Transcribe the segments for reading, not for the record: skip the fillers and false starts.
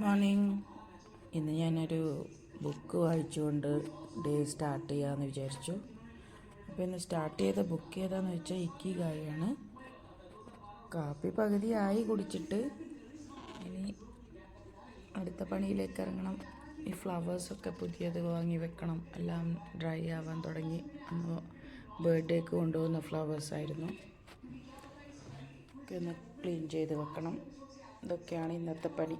Morning. ഇന്ന് ഞാനൊരു book വായിച്ചുകൊണ്ട് day start ചെയ്യാമെന്ന് വിചാരിച്ചു. അപ്പോൾ ഇന്ന് സ്റ്റാർട്ട് ചെയ്ത ബുക്ക് ഏതാണെന്ന് വെച്ചാൽ ഇക്കിഗായാണ്. കാപ്പി പകുതിയായി കുടിച്ചിട്ട് ഇനി അടുത്ത പണിയിലേക്ക് ഇറങ്ങണം. ഈ ഫ്ലവേഴ്സൊക്കെ പുതിയത് വാങ്ങി വെക്കണം. എല്ലാം ഡ്രൈ ആവാൻ തുടങ്ങി. അന്ന് ബർത്ത്ഡേക്ക് കൊണ്ടുപോകുന്ന ഫ്ലവേഴ്സായിരുന്നു. ഒക്കെ ഒന്ന് ക്ലീൻ ചെയ്ത് വെക്കണം. ഇതൊക്കെയാണ് ഇന്നത്തെ പണി.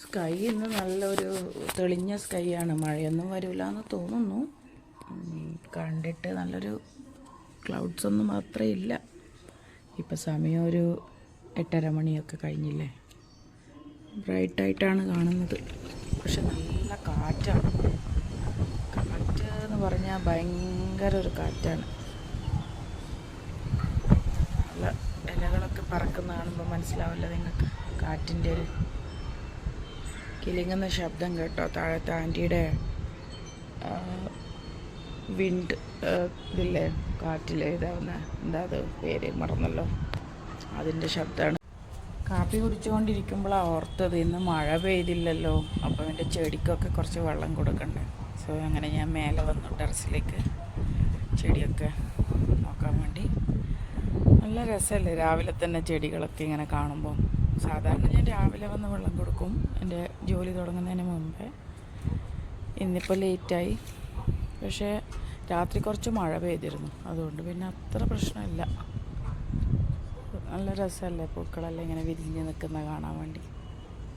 സ്കൈ ഇന്ന് നല്ലൊരു തെളിഞ്ഞ സ്കൈ ആണ്. മഴയൊന്നും വരില്ല എന്ന് തോന്നുന്നു. കണ്ടിട്ട് നല്ലൊരു ക്ലൗഡ്സ് ഒന്നും മാത്രമേ ഇല്ല. ഇപ്പം സമയം ഒരു 8:30 മണിയൊക്കെ കഴിഞ്ഞില്ലേ. ബ്രൈറ്റായിട്ടാണ് കാണുന്നത്. പക്ഷെ നല്ല കാറ്റാണ്. കാറ്റ് എന്ന് പറഞ്ഞാൽ ഭയങ്കര ഒരു കാറ്റാണ്. നല്ല ഇലകളൊക്കെ പറക്കുന്ന കാണുമ്പോൾ മനസ്സിലാവില്ല നിങ്ങൾക്ക്. കാറ്റിൻ്റെ ഒരു കിലുങ്ങുന്ന ശബ്ദം കേട്ടോ. താഴത്തെ ആൻറ്റിയുടെ വിൻഡ് ഇതില്ലേ, കാറ്റിൽ ഇതാവുന്ന എന്താ അത് പേര് മറന്നല്ലോ, അതിൻ്റെ ശബ്ദമാണ്. കാപ്പി കുടിച്ചുകൊണ്ടിരിക്കുമ്പോഴാണ് ഓർത്തത് ഇന്ന് മഴ പെയ്തില്ലല്ലോ. അപ്പോൾ എൻ്റെ ചെടിക്കൊക്കെ കുറച്ച് വെള്ളം കൊടുക്കണ്ടേ. സോ അങ്ങനെ ഞാൻ മേലെ വന്നു ടെറസിലേക്ക് ചെടിയൊക്കെ നോക്കാൻ വേണ്ടി. നല്ല രസമല്ലേ രാവിലെ തന്നെ ചെടികളൊക്കെ ഇങ്ങനെ കാണുമ്പോൾ. സാധാരണ ഞാൻ രാവിലെ വന്ന് വെള്ളം കൊടുക്കും എൻ്റെ ജോലി തുടങ്ങുന്നതിന് മുമ്പേ. ഇന്നിപ്പോൾ ലേറ്റായി. പക്ഷേ രാത്രി കുറച്ച് മഴ പെയ്തിരുന്നു. അതുകൊണ്ട് പിന്നെ അത്ര പ്രശ്നമില്ല. നല്ല രസമല്ലേ പൂക്കളെല്ലാം ഇങ്ങനെ വിരിഞ്ഞ് നിൽക്കുന്ന കാണാൻ വേണ്ടി.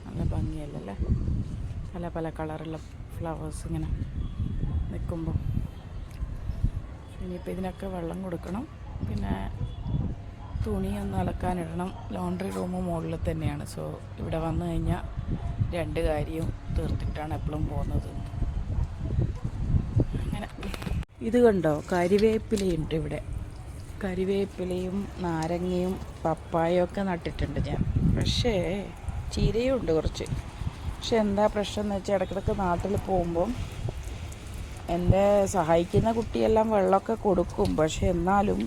നല്ല ഭംഗിയല്ലേ. പല പല കളറുള്ള ഫ്ലവേഴ്സ് ഇങ്ങനെ നിൽക്കുമ്പോൾ. ഇനിയിപ്പോൾ ഇതിനൊക്കെ വെള്ളം കൊടുക്കണം. പിന്നെ തുണിയൊന്ന് അലക്കാനിടണം. ലോണ്ട്രി റൂം മുകളിൽ തന്നെയാണ്. സോ ഇവിടെ വന്നു കഴിഞ്ഞാൽ 2 കാര്യവും തീർത്തിട്ടാണ് എപ്പോഴും പോകുന്നത്. അങ്ങനെ ഇത് കണ്ടോ, കരിവേപ്പിലയുണ്ട് ഇവിടെ. കരിവേപ്പിലയും നാരങ്ങയും പപ്പായയും ഒക്കെ നട്ടിട്ടുണ്ട് ഞാൻ. പക്ഷേ ചീരയും ഉണ്ട് കുറച്ച്. പക്ഷെ എന്താ പ്രശ്നം എന്ന് വെച്ചാൽ ഇടയ്ക്കിടയ്ക്ക് നാട്ടിൽ പോകുമ്പം എൻ്റെ സഹായിക്കുന്ന കുട്ടിയെല്ലാം വെള്ളമൊക്കെ കൊടുക്കും. പക്ഷെ എന്നാലും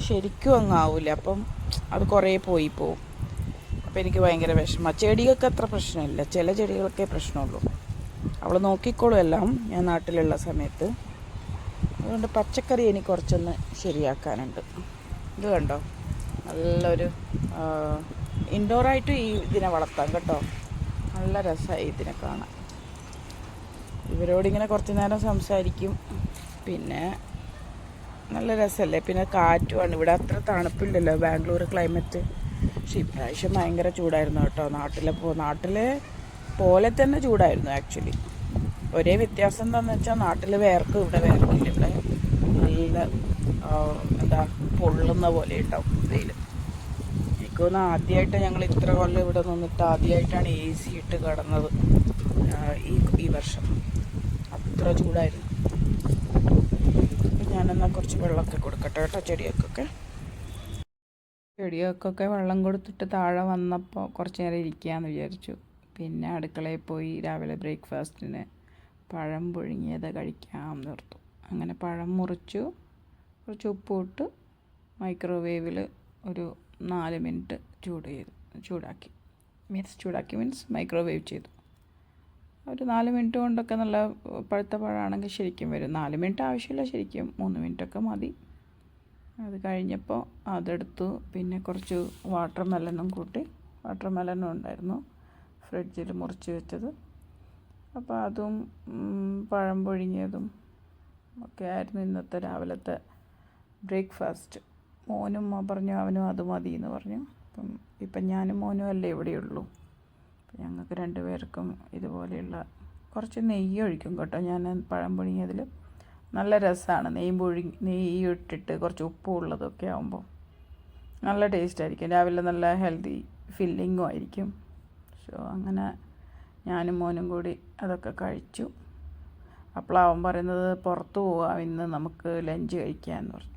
ശരിക്കും അങ്ങ് ആവില്ല. അപ്പം അത് കുറേ പോവും. അപ്പോൾ എനിക്ക് ഭയങ്കര വിഷമമാണ്. ചെടികൾക്ക് അത്ര പ്രശ്നമില്ല. ചില ചെടികൾക്കേ പ്രശ്നമുള്ളൂ. അവൾ നോക്കിക്കോളും എല്ലാം ഞാൻ നാട്ടിലുള്ള സമയത്ത്. അതുകൊണ്ട് പച്ചക്കറി എനിക്ക് കുറച്ചൊന്ന് ശരിയാക്കാനുണ്ട്. ഇത് കണ്ടോ, നല്ലൊരു ഇൻഡോറായിട്ട് ഇതിനെ വളർത്താം കേട്ടോ. നല്ല രസമായി ഇതിനെ കാണാൻ. ഇവരോടിങ്ങനെ കുറച്ച് നേരം സംസാരിക്കും. പിന്നെ നല്ല രസമല്ലേ. പിന്നെ കാറ്റുമാണ്. ഇവിടെ അത്ര തണുപ്പില്ലല്ലോ ബാംഗ്ലൂർ ക്ലൈമറ്റ്. പക്ഷെ ഇപ്രാവശ്യം ഭയങ്കര ചൂടായിരുന്നു കേട്ടോ. നാട്ടിലെ പോലെ തന്നെ ചൂടായിരുന്നു ആക്ച്വലി. ഒരേ വ്യത്യാസം എന്താണെന്ന് വെച്ചാൽ നാട്ടിൽ വേർക്കും, ഇവിടെ വേർക്കില്ല. ഇവിടെ നല്ല എന്താ പൊള്ളുന്ന പോലെ ഉണ്ടാവും വെയിൽ. എനിക്ക് തോന്നുന്നു ആദ്യമായിട്ട് ഞങ്ങൾ ഇത്ര കൊല്ലം ഇവിടെ നിന്നിട്ട് ആദ്യമായിട്ടാണ് AC ഇട്ട് കിടന്നത് ഈ വർഷം. അത്ര ചൂടായിരുന്നു. ഞാനെന്നാൽ കുറച്ച് വെള്ളമൊക്കെ കൊടുക്കട്ടെ കേട്ടോ ചെടികൾക്കൊക്കെ വെള്ളം കൊടുത്തിട്ട് താഴെ വന്നപ്പോൾ കുറച്ച് നേരം ഇരിക്കാമെന്ന് വിചാരിച്ചു. പിന്നെ അടുക്കളയിൽ പോയി രാവിലെ ബ്രേക്ക്ഫാസ്റ്റിന് പഴം പുഴുങ്ങിയത് കഴിക്കാമെന്ന് ഓർത്തു. അങ്ങനെ പഴം മുറിച്ചു, കുറച്ച് ഉപ്പിട്ട് മൈക്രോവേവിൽ ഒരു 4 മിനിറ്റ് ചൂടാക്കി മീൻസ് മൈക്രോവേവ് ചെയ്തു. ഒരു 4 മിനിറ്റ് കൊണ്ടൊക്കെ നല്ല പഴുത്ത പഴമാണെങ്കിൽ ശരിക്കും വരും. 4 മിനിറ്റ് ആവശ്യമില്ല, ശരിക്കും 3 മിനിറ്റൊക്കെ മതി. അത് കഴിഞ്ഞപ്പോൾ അതെടുത്തു. പിന്നെ കുറച്ച് വാട്ടർ മെലനും ഉണ്ടായിരുന്നു ഫ്രിഡ്ജിൽ മുറിച്ച് വെച്ചത്. അപ്പോൾ അതും പഴം പുഴുങ്ങിയതും ഒക്കെ ആയിരുന്നു ഇന്നത്തെ രാവിലത്തെ ബ്രേക്ക്ഫാസ്റ്റ്. മോനും പറഞ്ഞു അവനും അത് മതി എന്ന് പറഞ്ഞു. ഇപ്പം ഞാനും മോനും അല്ലേ ഇവിടെയുള്ളൂ. ഞങ്ങൾക്ക് 2 പേർക്കും ഇതുപോലെയുള്ള കുറച്ച് നെയ്യ് ഒഴിക്കും കേട്ടോ ഞാൻ പഴം പുഴുങ്ങിയതിൽ. നല്ല രസമാണ്. നെയ്യ് ഇട്ടിട്ട് കുറച്ച് ഉപ്പും ഉള്ളതൊക്കെ ആകുമ്പോൾ നല്ല ടേസ്റ്റ് ആയിരിക്കും. രാവിലെ നല്ല ഹെൽത്തി ഫില്ലിങ്ങും ആയിരിക്കും. സോ അങ്ങനെ ഞാനും മോനും കൂടി അതൊക്കെ കഴിച്ചു. അപ്പോൾ അവൻ പറയുന്നത് പുറത്ത് പോവാം ഇന്ന് നമുക്ക് ലഞ്ച് കഴിക്കാമെന്ന് പറഞ്ഞു.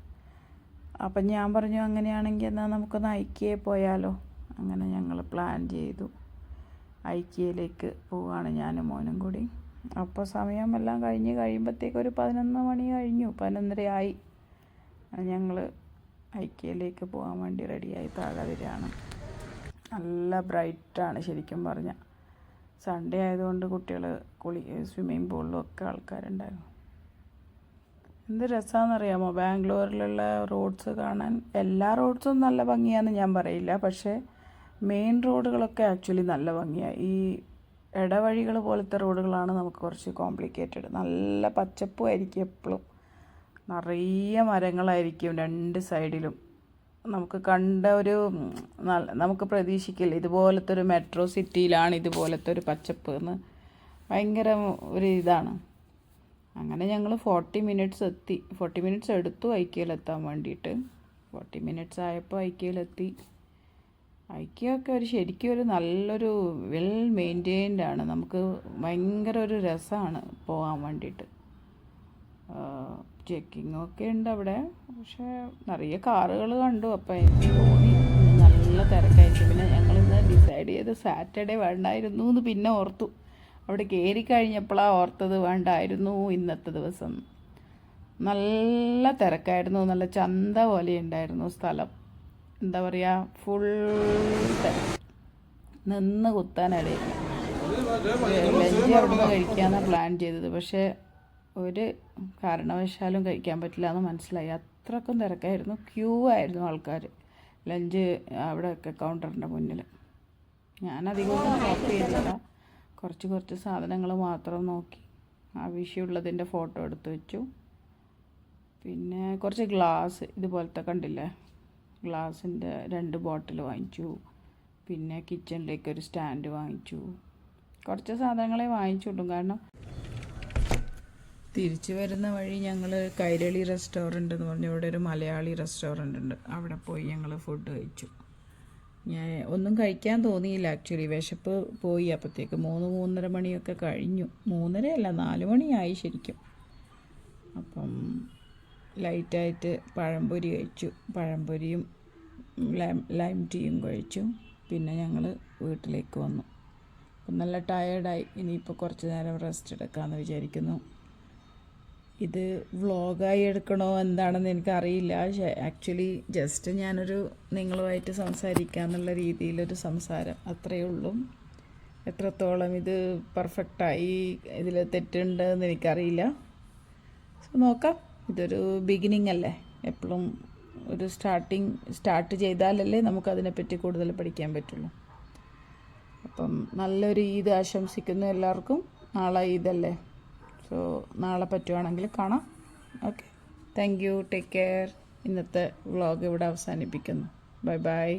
അപ്പം ഞാൻ പറഞ്ഞു അങ്ങനെയാണെങ്കിൽ എന്നാൽ നമുക്കൊന്ന് ഐക്യയിൽ പോയാലോ. അങ്ങനെ ഞങ്ങൾ പ്ലാൻ ചെയ്തു. ഐക്യയിലേക്ക് പോവുകയാണ് ഞാനും മോനും കൂടി. അപ്പോൾ സമയമെല്ലാം കഴിയുമ്പോഴത്തേക്ക് ഒരു 11 മണി കഴിഞ്ഞു. 11:30 ആയി. ഞങ്ങൾ ഐക്യയിലേക്ക് പോകാൻ വേണ്ടി റെഡിയായി താഴെ വരികയാണ്. നല്ല ബ്രൈറ്റാണ് ശരിക്കും പറഞ്ഞാൽ. സൺഡേ ആയതുകൊണ്ട് കുട്ടികൾ സ്വിമ്മിങ് പൂളിലും ഒക്കെ ആൾക്കാരുണ്ടായിരുന്നു. എന്ത് രസമാണെന്നറിയാമോ ബാംഗ്ലൂരിലുള്ള റോഡ്സ് കാണാൻ. എല്ലാ റോഡ്സും നല്ല ഭംഗിയാണെന്ന് ഞാൻ പറയില്ല, പക്ഷേ മെയിൻ റോഡുകളൊക്കെ ആക്ച്വലി നല്ല ഭംഗിയാണ്. ഈ ഇടവഴികൾ പോലത്തെ റോഡുകളാണ് നമുക്ക് കുറച്ച് കോംപ്ലിക്കേറ്റഡ്. നല്ല പച്ചപ്പുമായിരിക്കും എപ്പോഴും, നിറയെ മരങ്ങളായിരിക്കും രണ്ട് സൈഡിലും. നമുക്ക് കണ്ട ഒരു നമുക്ക് പ്രതീക്ഷിക്കില്ല ഇതുപോലത്തെ ഒരു മെട്രോ സിറ്റിയിലാണ് ഇതുപോലത്തെ ഒരു പച്ചപ്പ് എന്ന്. ഭയങ്കര ഒരു ഇതാണ്. അങ്ങനെ ഞങ്ങൾ 40 മിനിറ്റ്സ് എടുത്തു ഐക്യയിലെത്താൻ വേണ്ടിയിട്ട്. 40 മിനിറ്റ്സ് ആയപ്പോൾ ഐക്യയിലെത്തി. ഐക്യമൊക്കെ ശരിക്കും ഒരു നല്ലൊരു വെൽ മെയിൻറ്റെയിൻഡ് ആണ്. നമുക്ക് ഭയങ്കര ഒരു രസമാണ് പോകാൻ വേണ്ടിയിട്ട്. ചെക്കിങ്ങൊക്കെ ഉണ്ട് അവിടെ, പക്ഷേ നിറയെ കാറുകൾ കണ്ടു. അപ്പോൾ എനിക്ക് തോന്നി നല്ല തിരക്കായിരിക്കും. പിന്നെ ഞങ്ങളിന്ന് ഡിസൈഡ് ചെയ്ത് സാറ്റർഡേ വേണ്ടായിരുന്നു എന്ന് പിന്നെ ഓർത്തു. അവിടെ കയറി കഴിഞ്ഞപ്പോഴാണ് ഓർത്തത് വേണ്ടായിരുന്നു ഇന്നത്തെ ദിവസം. നല്ല തിരക്കായിരുന്നു, നല്ല ചന്ത പോലെ ഉണ്ടായിരുന്നു സ്ഥലം. എന്താ പറയുക, ഫുൾ തിരക്ക്, നിന്ന് കുത്താനിടയില്ല. ലഞ്ച് അവിടെ നിന്ന് കഴിക്കാമെന്നാണ് പ്ലാൻ ചെയ്തത്, പക്ഷേ ഒരു കാരണവശാലും കഴിക്കാൻ പറ്റില്ല എന്ന് മനസ്സിലായി. അത്രക്കും തിരക്കായിരുന്നു, ക്യൂ ആയിരുന്നു ആൾക്കാർ ലഞ്ച് അവിടെയൊക്കെ കൗണ്ടറിൻ്റെ മുന്നിൽ. ഞാനധികം ഷോപ്പ് ചെയ്തില്ല, കുറച്ച് സാധനങ്ങൾ മാത്രം നോക്കി ആവശ്യമുള്ളതിൻ്റെ ഫോട്ടോ എടുത്ത് വെച്ചു. പിന്നെ കുറച്ച് ഗ്ലാസ് ഇതുപോലത്തെ കണ്ടില്ലേ, ഗ്ലാസിൻ്റെ 2 ബോട്ടിൽ വാങ്ങിച്ചു. പിന്നെ കിച്ചണിലേക്ക് ഒരു സ്റ്റാൻഡ് വാങ്ങിച്ചു. കുറച്ച് സാധനങ്ങളെ വാങ്ങിച്ചുള്ളൂ, കാരണം തിരിച്ചു വരുന്ന വഴി ഞങ്ങൾ കൈരളി റെസ്റ്റോറൻറ്റ് എന്ന് പറഞ്ഞ ഇവിടെ ഒരു മലയാളി റെസ്റ്റോറൻ്റ് ഉണ്ട്. അവിടെ പോയി ഞങ്ങൾ ഫുഡ് കഴിച്ചു. ഞാൻ ഒന്നും കഴിക്കാൻ തോന്നിയില്ല ആക്ച്വലി, വിശപ്പ് പോയി. അപ്പോഴത്തേക്ക് 3-3:30 മണിയൊക്കെ കഴിഞ്ഞു. 3:30 അല്ല 4 മണിയായി ശരിക്കും. അപ്പം ലൈറ്റായിട്ട് പഴംപൊരി കഴിച്ചു. പഴംപൊരിയും ലൈം ടീയും കഴിച്ചു. പിന്നെ ഞങ്ങൾ വീട്ടിലേക്ക് വന്നു. അപ്പം നല്ല ടയേർഡായി. ഇനിയിപ്പോൾ കുറച്ച് നേരം റെസ്റ്റ് എടുക്കാമെന്ന് വിചാരിക്കുന്നു. ഇത് വ്ളോഗായി എടുക്കണോ എന്താണെന്ന് എനിക്കറിയില്ല. ആക്ച്വലി ജസ്റ്റ് ഞാനൊരു നിങ്ങളുമായിട്ട് സംസാരിക്കാമെന്നുള്ള രീതിയിലൊരു സംസാരം, അത്രയേ ഉള്ളൂ. എത്രത്തോളം ഇത് പെർഫെക്റ്റായി, ഇതിൽ തെറ്റുണ്ടെന്ന് എനിക്കറിയില്ല. സോ നോക്കാം. ഇതൊരു ബിഗിനിങ് അല്ലേ. എപ്പോഴും ഒരു സ്റ്റാർട്ട് ചെയ്താലല്ലേ നമുക്കതിനെപ്പറ്റി കൂടുതൽ പഠിക്കാൻ പറ്റുള്ളൂ. അപ്പം നല്ലൊരു ഈദ് ആശംസിക്കുന്നു എല്ലാവർക്കും. നാളെ ഈദല്ലേ, സോ നാളെ പറ്റുവാണെങ്കിൽ കാണാം. Okay, thank you, take care. ഇന്നത്തെ വ്ളോഗ് ഇവിടെ അവസാനിപ്പിക്കുന്നു. Bye bye.